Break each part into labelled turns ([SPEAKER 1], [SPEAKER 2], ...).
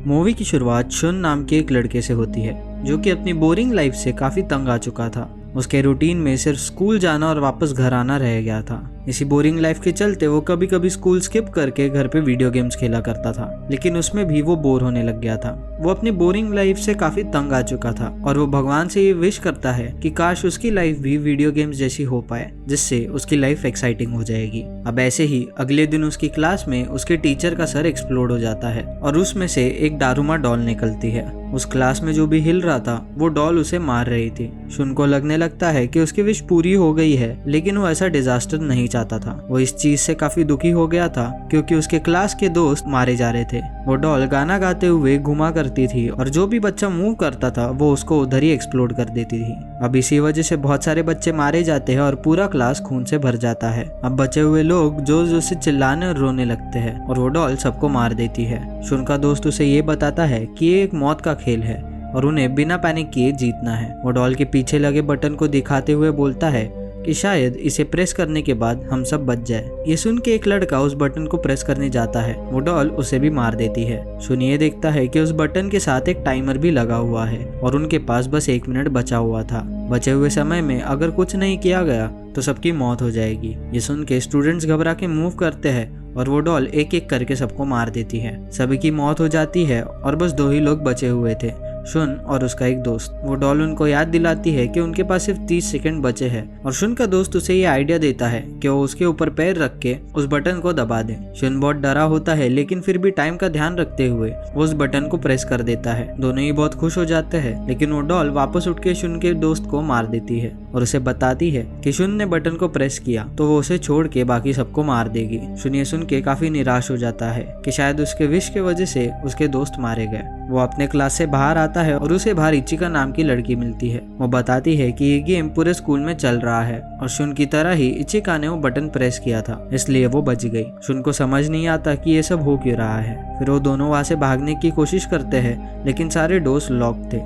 [SPEAKER 1] Movie की शुरुआत शुन नाम के एक लड़के से होती है जो कि अपनी बोरिंग लाइफ से काफी तंग आ चुका था। उसके रूटीन में सिर्फ स्कूल जाना और वापस घर आना रह गया था। इसी बोरिंग लाइफ के चलते वो कभी कभी स्कूल स्किप करके घर पे वीडियो गेम्स खेला करता था, लेकिन उसमें भी वो बोर होने लग गया था। वो अपनी बोरिंग लाइफ से काफी तंग आ चुका था और वो भगवान से ये विश करता है कि काश उसकी लाइफ भी वीडियो गेम्स जैसी हो पाए, जिससे उसकी लाइफ एक्साइटिंग हो जाएगी। अब ऐसे ही अगले दिन उसकी क्लास में उसके टीचर का सर एक्सप्लोड हो जाता है और उसमें से एक दारूमा डॉल निकलती है। उस क्लास में जो भी हिल रहा था वो डॉल उसे मार रही थी। शुन को लगने लगता है कि उसकी विश पूरी हो गई है, लेकिन वो ऐसा डिजास्टर नहीं चाहता था। वो इस चीज से काफी दुखी हो गया था क्योंकि उसके क्लास के दोस्त मारे जा रहे थे। वो डॉल गाना गाते हुए घुमा करती थी और जो भी बच्चा मूव करता था वो उसको उधर ही एक्सप्लोड कर देती थी। अब इसी वजह से बहुत सारे बच्चे मारे जाते हैं और पूरा क्लास खून से भर जाता है। अब बचे हुए लोग जोर जोर से चिल्लाने और रोने लगते हैं और वो डॉल सबको मार देती है। शुन का दोस्त उसे ये बताता है कि ये एक मौत का खेल है और उन्हें बिना पैनिक किए जीतना है। वो डॉल के पीछे लगे बटन को दिखाते हुए बोलता है कि शायद इसे प्रेस करने के बाद हम सब बच जाए। ये सुन के एक लड़का उस बटन को प्रेस करने जाता है। वो डॉल उसे भी मार देती है। शुन ये देखता है कि उस बटन के साथ एक टाइमर भी लगा हुआ है और उनके पास बस 1 मिनट बचा हुआ था। बचे हुए समय में अगर कुछ नहीं किया गया तो सबकी मौत हो जाएगी। ये सुन के स्टूडेंट्स घबरा के मूव करते हैं और वो डॉल एक एक करके सबको मार देती है। सभी की मौत हो जाती है और बस 2 ही लोग बचे हुए थे, शुन और उसका एक दोस्त। वो डॉल उनको याद दिलाती है कि उनके पास सिर्फ 30 सेकंड बचे हैं और शुन का दोस्त उसे ये आइडिया देता है कि वो उसके ऊपर पैर रख के उस बटन को दबा दे। शुन बहुत डरा होता है, लेकिन फिर भी टाइम का ध्यान रखते हुए वो उस बटन को प्रेस कर देता है। दोनों ही बहुत खुश हो जाते हैं, लेकिन वो डॉल वापस उठ के शुन के दोस्त को मार देती है और उसे बताती है कि शुन ने बटन को प्रेस किया तो वो उसे छोड़ के बाकी सबको मार देगी। शुन ये सुन के काफी निराश हो जाता है कि शायद उसके विश की वजह से उसके दोस्त मारे गए। वो अपने क्लास से बाहर आता है और उसे बाहर इचिका नाम की लड़की मिलती है। वो बताती है कि ये गेम पूरे स्कूल में चल रहा है और शुन की तरह ही इचिका ने वो बटन प्रेस किया था, इसलिए वो बच गई। शुन को समझ नहीं आता कि ये सब हो क्यों रहा है। फिर वो दोनों वहां से भागने की कोशिश करते हैं, लेकिन सारे डोर्स लॉक थे।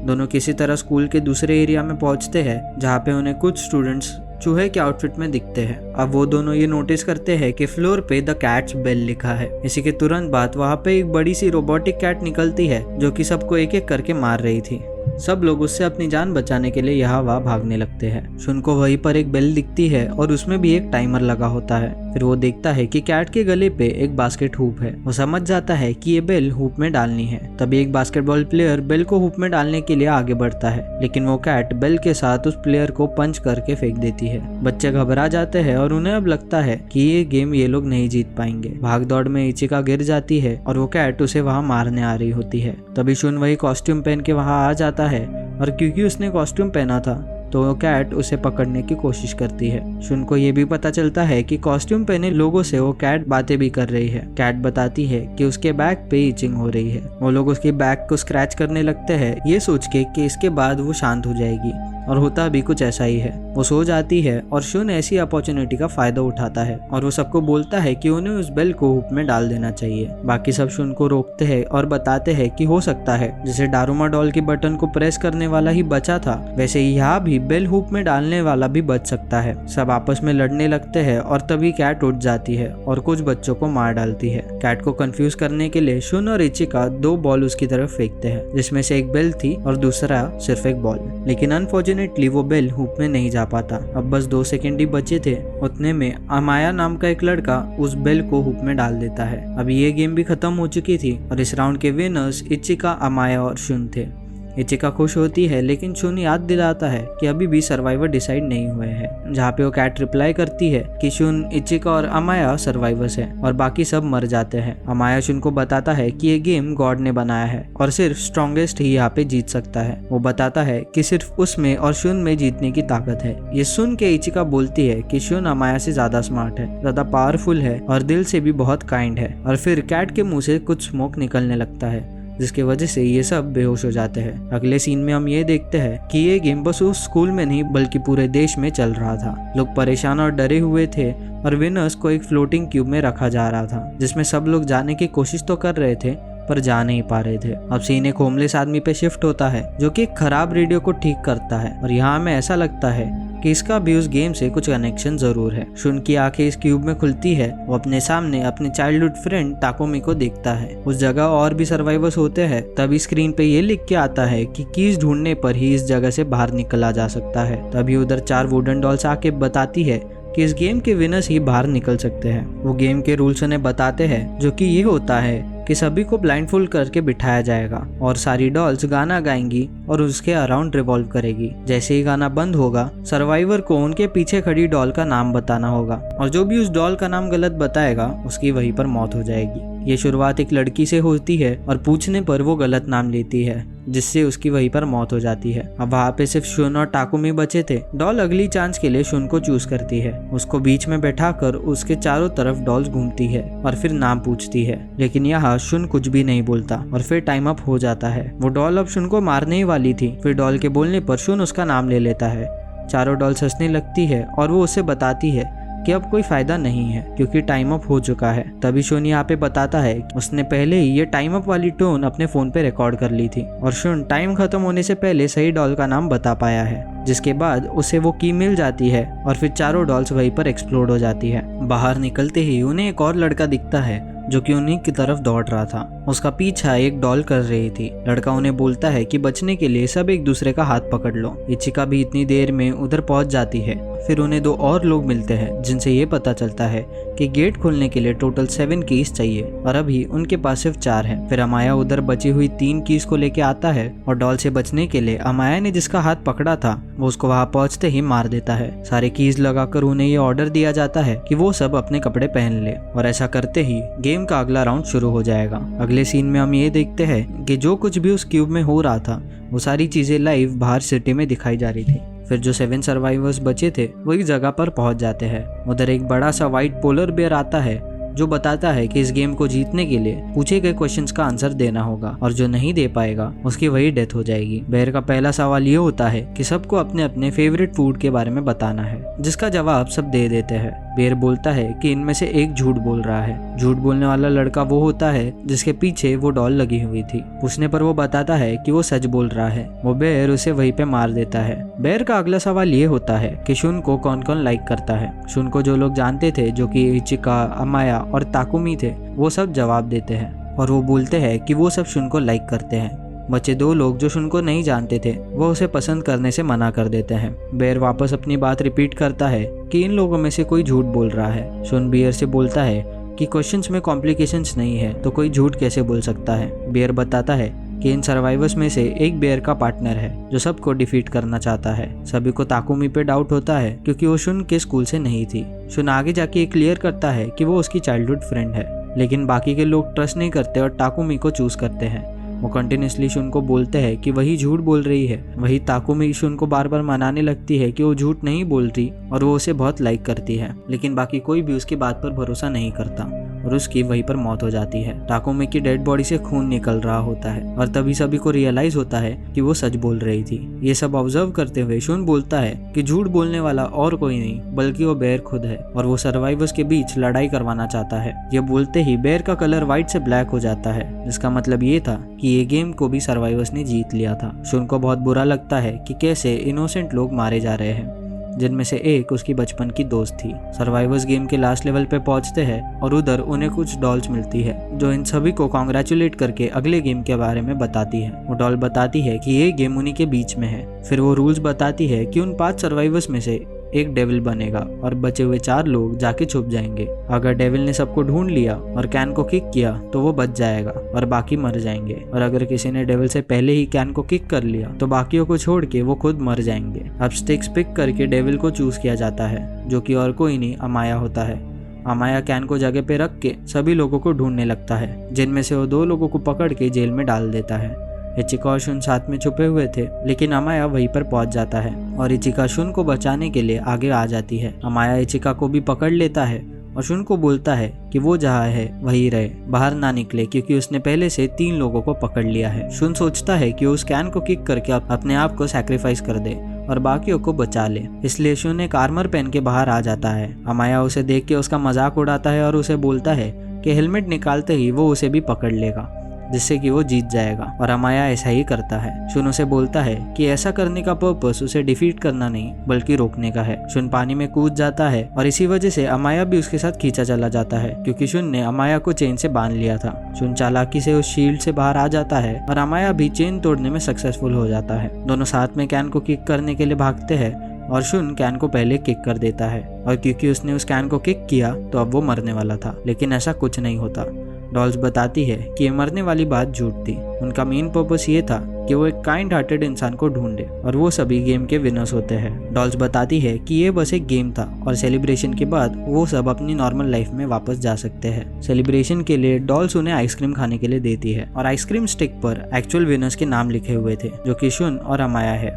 [SPEAKER 1] दोनों किसी तरह स्कूल के दूसरे एरिया में पहुंचते हैं जहाँ पे उन्हें कुछ स्टूडेंट्स चूहे के आउटफिट में दिखते हैं। अब वो दोनों ये नोटिस करते हैं कि फ्लोर पे द कैट्स बेल लिखा है। इसी के तुरंत बाद वहाँ पे एक बड़ी सी रोबोटिक कैट निकलती है जो कि सबको एक एक करके मार रही थी। सब लोग उससे अपनी जान बचाने के लिए यहाँ वहाँ भागने लगते हैं। शुन को वहीं पर एक बेल दिखती है और उसमें भी एक टाइमर लगा होता है। फिर वो देखता है कि कैट के गले पे एक बास्केट हुप है। वो समझ जाता है कि ये बेल हुप में डालनी है। तभी एक बास्केटबॉल प्लेयर बेल को हुप में डालने के लिए आगे बढ़ता है, लेकिन वो कैट बेल के साथ उस प्लेयर को पंच करके फेंक देती है। बच्चे घबरा जाते हैं और उन्हें अब लगता है कि ये गेम ये लोग नहीं जीत पाएंगे। भाग दौड़ में इचिका गिर जाती है और वो कैट उसे वहाँ मारने आ रही होती है। तभी शुन वही कॉस्ट्यूम पहन के वहाँ आ जाता है और क्योंकि उसने कॉस्ट्यूम पहना था तो वो कैट उसे पकड़ने की कोशिश करती है। शुन को ये भी पता चलता है कि कॉस्ट्यूम पहने लोगों से वो कैट बातें भी कर रही है। कैट बताती है कि उसके बैक पे इचिंग हो रही है। वो लोग उसके बैक को स्क्रैच करने लगते हैं, ये सोच के कि इसके बाद वो शांत हो जाएगी, और होता भी कुछ ऐसा ही है। वो सो जाती है और शुन ऐसी अपॉर्चुनिटी का फायदा उठाता है और वो सबको बोलता है कि उन्हें उस बेल को हुप में डाल देना चाहिए। बाकी सब शुन को रोकते हैं और बताते हैं कि हो सकता है जैसे डारूमा डॉल के बटन को प्रेस करने वाला ही बचा था, वैसे यहाँ भी बेल हुप में डालने वाला भी बच सकता है। सब आपस में लड़ने लगते हैं और तभी कैट उठ जाती है और कुछ बच्चों को मार डालती है। कैट को कंफ्यूज करने के लिए शुन और इचिका 2 बॉल उसकी तरफ फेंकते हैं, जिसमें से एक बेल थी और दूसरा सिर्फ एक बॉल, लेकिन अनफॉर्चुनेटली वो बेल हुप में नहीं जा पाता। अब बस 2 सेकंड ही बचे थे, उतने में अमाया नाम का एक लड़का उस बेल को हुप में डाल देता है। अब ये गेम भी खत्म हो चुकी थी और इस राउंड के विनर्स इचिका, अमाया और शुन थे। इचिका खुश होती है, लेकिन शुन याद दिलाता है कि अभी भी सर्वाइवर डिसाइड नहीं हुए हैं, जहाँ पे वो कैट रिप्लाई करती है कि शुन, इचिका और अमाया सर्वाइवर्स हैं और बाकी सब मर जाते हैं। अमाया शुन को बताता है कि ये गेम गॉड ने बनाया है और सिर्फ स्ट्रॉन्गेस्ट ही यहाँ पे जीत सकता है। वो बताता है कि सिर्फ उसमें और शुन में जीतने की ताकत है। ये सुन के इचिका बोलती है कि शुन अमाया से ज्यादा स्मार्ट है, ज्यादा पावरफुल है और दिल से भी बहुत काइंड है। और फिर कैट के मुंह से कुछ स्मोक निकलने लगता है, जिसकी वजह से ये सब बेहोश हो जाते हैं। अगले सीन में हम ये देखते हैं कि ये गेम बस उस स्कूल में नहीं बल्कि पूरे देश में चल रहा था। लोग परेशान और डरे हुए थे और विनर्स को एक फ्लोटिंग क्यूब में रखा जा रहा था, जिसमें सब लोग जाने की कोशिश तो कर रहे थे पर जा नहीं पा रहे थे। अब सीन एक होमलेस आदमी पे शिफ्ट होता है जो कि एक खराब रेडियो को ठीक करता है और यहाँ हमें ऐसा लगता है कि इसका भी उस गेम से कुछ कनेक्शन जरूर है। शुन की आंखें इस क्यूब में खुलती है। वो अपने सामने अपने चाइल्डहुड फ्रेंड ताकुमी को देखता है। उस जगह और भी सर्वाइवर्स होते हैं। तभी स्क्रीन पे ये लिख के आता है कि कीज ढूंढने पर ही इस जगह से बाहर निकला जा सकता है। तभी उधर 4 वुडन डॉल्स आके बताती है कि इस गेम के विनर्स ही बाहर निकल सकते हैं। वो गेम के रूल्स उन्हें बताते हैं, जो कि ये होता है कि सभी को ब्लाइंडफोल्ड करके बिठाया जाएगा और सारी डॉल्स गाना गाएंगी और उसके अराउंड रिवॉल्व करेगी। जैसे ही गाना बंद होगा, सर्वाइवर को उनके पीछे खड़ी डॉल का नाम बताना होगा और जो भी उस डॉल का नाम गलत बताएगा उसकी वहीं पर मौत हो जाएगी। ये शुरुआत एक लड़की से होती है और पूछने पर वो गलत नाम लेती है, जिससे उसकी वहीं पर मौत हो जाती है। अब वहाँ पे सिर्फ शुन और टाकुमी बचे थे। डॉल अगली चांस के लिए शुन को चूज करती है। उसको बीच में बैठाकर उसके चारों तरफ डॉल्स घूमती है और फिर नाम पूछती है, लेकिन यहाँ शुन कुछ भी नहीं बोलता और फिर टाइम अप हो जाता है। वो डॉल अब शुन को मारने ही वाली थी। फिर डॉल के बोलने पर शुन उसका नाम ले लेता है। चारों डॉल्स हंसने लगती है और वो उसे बताती है कि अब कोई फायदा नहीं है क्योंकि टाइम अप हो चुका है। तभी शुन यहाँ पे बताता है कि उसने पहले ही ये टाइम अप वाली टोन अपने फोन पे रिकॉर्ड कर ली थी और शुन टाइम खत्म होने से पहले सही डॉल का नाम बता पाया है, जिसके बाद उसे वो की मिल जाती है और फिर चारों डॉल्स वहीं पर एक्सप्लोड हो जाती है। बाहर निकलते ही उन्हें एक और लड़का दिखता है जो कि उन्हीं की तरफ दौड़ रहा था। उसका पीछा एक डॉल कर रही थी। लड़का उन्हें बोलता है कि बचने के लिए सब एक दूसरे का हाथ पकड़ लो। इचिका भी इतनी देर में उधर पहुंच जाती है। फिर उन्हें 2 और लोग मिलते हैं जिनसे ये पता चलता है कि गेट खोलने के लिए टोटल 7 कीज चाहिए और अभी उनके पास सिर्फ 4 है। फिर अमाया उधर बची हुई 3 कीज को लेके आता है और डॉल से बचने के लिए अमाया ने जिसका हाथ पकड़ा था वो उसको वहां पहुंचते ही मार देता है। सारे कीज लगाकर उन्हें ये ऑर्डर दिया जाता है कि वो सब अपने कपड़े पहन ले और ऐसा करते ही गेम का अगला राउंड शुरू हो जाएगा। अगले सीन में हम ये देखते हैं कि जो कुछ भी उस क्यूब में हो रहा था वो सारी चीजें लाइव बाहर सिटी में दिखाई जा रही थी। फिर जो 7 सर्वाइवर्स बचे थे वो एक जगह पर पहुंच जाते हैं। उधर एक बड़ा सा व्हाइट पोलर बेयर आता है जो बताता है कि इस गेम को जीतने के लिए पूछे गए क्वेश्चंस का आंसर देना होगा और जो नहीं दे पाएगा उसकी वही डेथ हो जाएगी। बेयर का पहला सवाल ये होता है कि सबको अपने अपने फेवरेट फूड के बारे में बताना है, जिसका जवाब सब दे देते हैं। बेयर बोलता है कि इनमें से एक झूठ बोल रहा है। झूठ बोलने वाला लड़का वो होता है जिसके पीछे वो डॉल लगी हुई थी। पूछने पर वो बताता है कि वो सच बोल रहा है। वो बेयर उसे वहीं पे मार देता है। बेयर का अगला सवाल ये होता है कि शुन को कौन कौन लाइक करता है। शुन को जो लोग जानते थे, जो कि इचिका, अमाया और ताकुमी थे, वो सब जवाब देते हैं और वो बोलते हैं कि वो सब शुन को लाइक करते हैं। बचे 2 लोग जो शुन को नहीं जानते थे वो उसे पसंद करने से मना कर देते हैं। बेयर वापस अपनी बात रिपीट करता है कि इन लोगों में से कोई झूठ बोल रहा है। शुन बेयर से बोलता है कि क्वेश्चंस में कॉम्प्लिकेशंस नहीं है तो कोई झूठ कैसे बोल सकता है। बेयर बताता है कि इन सर्वाइवर्स में से एक बेयर का पार्टनर है जो सबको डिफीट करना चाहता है। सभी को ताकुमी पे डाउट होता है क्योंकि वो शुन के स्कूल से नहीं थी। शुन आगे जाके क्लियर करता है कि वो उसकी चाइल्डहुड फ्रेंड है, लेकिन बाकी के लोग ट्रस्ट नहीं करते और ताकुमी को चूज करते हैं। वो कंटिन्यूसली शुन को बोलते हैं कि वही झूठ बोल रही है। वही ताकुमी शुन को बार बार मनाने लगती है कि वो झूठ नहीं बोल रही और वो उसे बहुत लाइक करती है, लेकिन बाकी कोई भी उसकी बात पर भरोसा नहीं करता और उसकी वहीं पर मौत हो जाती है। ताकुमी की डेड बॉडी से खून निकल रहा होता है और तभी सभी को रियलाइज होता है कि वो सच बोल रही थी। ये सब ऑब्जर्व करते हुए शुन बोलता है कि झूठ बोलने वाला और कोई नहीं बल्कि वो बेयर खुद है और वो सर्वाइवर्स के बीच लड़ाई करवाना चाहता है। ये बोलते ही बेयर का कलर व्हाइट से ब्लैक हो जाता है, जिसका मतलब ये था कि ये गेम को भी सर्वाइवर्स ने जीत लिया था। शुन को बहुत बुरा लगता है कि कैसे इनोसेंट लोग मारे जा रहे हैं, जिनमें से एक उसकी बचपन की दोस्त थी। सर्वाइवर्स गेम के लास्ट लेवल पे पहुंचते हैं और उधर उन्हें कुछ डॉल्स मिलती है जो इन सभी को कॉन्ग्रेचुलेट करके अगले गेम के बारे में बताती है। वो डॉल बताती है कि ये गेम उन्हीं के बीच में है। फिर वो रूल्स बताती है कि उन 5 सर्वाइवर्स में से एक डेविल बनेगा और बचे हुए 4 लोग जाके छुप जाएंगे। अगर डेविल ने सबको ढूंढ लिया और कैन को किक किया तो वो बच जाएगा और बाकी मर जाएंगे, और अगर किसी ने डेविल से पहले ही कैन को किक कर लिया तो बाकियों को छोड़ के वो खुद मर जाएंगे। अब स्टिक्स पिक करके डेविल को चूज किया जाता है, जो कि और कोई नहीं अमाया होता है। अमाया कैन को जगह पे रख के सभी लोगों को ढूंढने लगता है, जिनमें से वो 2 लोगों को पकड़ के जेल में डाल देता है। इचिका और शुन साथ में छुपे हुए थे, लेकिन अमाया वहीं पर पहुंच जाता है और इचिका शुन को बचाने के लिए आगे आ जाती है। अमाया इचिका को भी पकड़ लेता है और शुन को बोलता है कि वो जहाँ है वहीं रहे, बाहर ना निकले, क्योंकि उसने पहले से 3 लोगों को पकड़ लिया है। शुन सोचता है कि उस कैन को किक करके अपने आप को सैक्रिफाइस कर दे और बाकियों को बचा ले, इसलिए शुन एक आर्मर पहन के बाहर आ जाता है। अमाया उसे देख के उसका मजाक उड़ाता है और उसे बोलता है कि हेलमेट निकालते ही वो उसे भी पकड़ लेगा। जिससे कि वो जीत जाएगा और अमाया ऐसा ही करता है। शुन उसे बोलता है कि ऐसा करने का पर्पस उसे डिफीट करना नहीं बल्कि रोकने का है। शुन पानी में कूद जाता है और इसी वजह से अमाया भी उसके साथ खींचा चला जाता है क्योंकि शुन ने अमाया को चेन से बांध लिया था। शुन चालाकी से उस शील्ड से बाहर आ जाता है और अमाया भी चेन तोड़ने में सक्सेसफुल हो जाता है। दोनों साथ में कैन को किक करने के लिए भागते हैं और शुन कैन को पहले किक कर देता है और क्योंकि उसने उस कैन को किक किया तो अब वो मरने वाला था, लेकिन ऐसा कुछ नहीं होता। डॉल्स बताती है कि ये मरने वाली बात झूठ थी। उनका मेन पर्पस ये था कि वो एक काइंड हार्टेड इंसान को ढूंढे और वो सभी गेम के विनर्स होते हैं। डॉल्स बताती है कि ये बस एक गेम था और सेलिब्रेशन के बाद वो सब अपनी नॉर्मल लाइफ में वापस जा सकते हैं। सेलिब्रेशन के लिए डॉल्स उन्हें आइसक्रीम खाने के लिए देती है और आइसक्रीम स्टिक पर एक्चुअल विनर्स के नाम लिखे हुए थे जो कि शुन और अमाया है।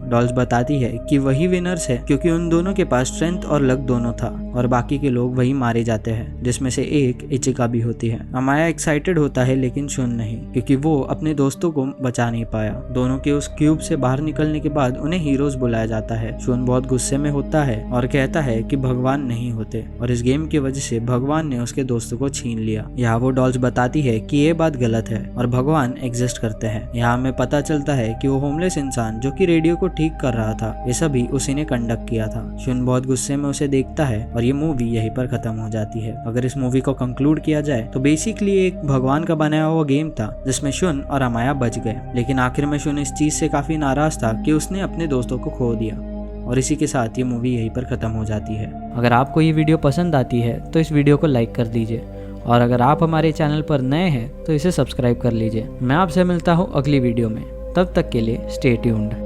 [SPEAKER 1] डॉल्स बताती है कि वही विनर्स है क्योंकि उन दोनों के पास स्ट्रेंथ और लक दोनों था और बाकी के लोग वही मारे जाते हैं, जिसमें से एक इचिका भी होती है। अमाया एक्साइटेड होता है लेकिन शुन नहीं, क्योंकि वो अपने दोस्तों को बचा नहीं पाया। दोनों के उस क्यूब से बाहर निकलने के बाद उन्हें हीरोज बुलाया जाता है। शुन बहुत गुस्से में होता है और कहता है कि भगवान नहीं होते और इस गेम की वजह से भगवान ने उसके दोस्तों को छीन लिया। यहाँ वो डॉल्स बताती है कि ये बात गलत है और भगवान एग्जिस्ट करते हैं। यहाँ हमें पता चलता है कि वो होमलेस इंसान जो कि रेडियो को ठीक कर रहा था, ये सभी उसी ने कंडक्ट किया था। शुन बहुत गुस्से में उसे देखता है और ये मूवी यहीं पर खत्म हो जाती है। अगर इस मूवी को कंक्लूड किया जाए तो बेसिकली एक भगवान का बनाया हुआ गेम था जिसमें शुन और अमाया बच गए, लेकिन आखिर में शुन इस चीज से काफी नाराज था कि उसने अपने दोस्तों को खो दिया और इसी के साथ ये मूवी यहीं पर खत्म हो जाती है। अगर आपको ये वीडियो पसंद आती है तो इस वीडियो को लाइक कर दीजिए और अगर आप हमारे चैनल पर नए हैं तो इसे सब्सक्राइब कर लीजिए। मैं आपसे मिलता हूँ अगली वीडियो में, तब तक के लिए स्टे ट्यून्ड।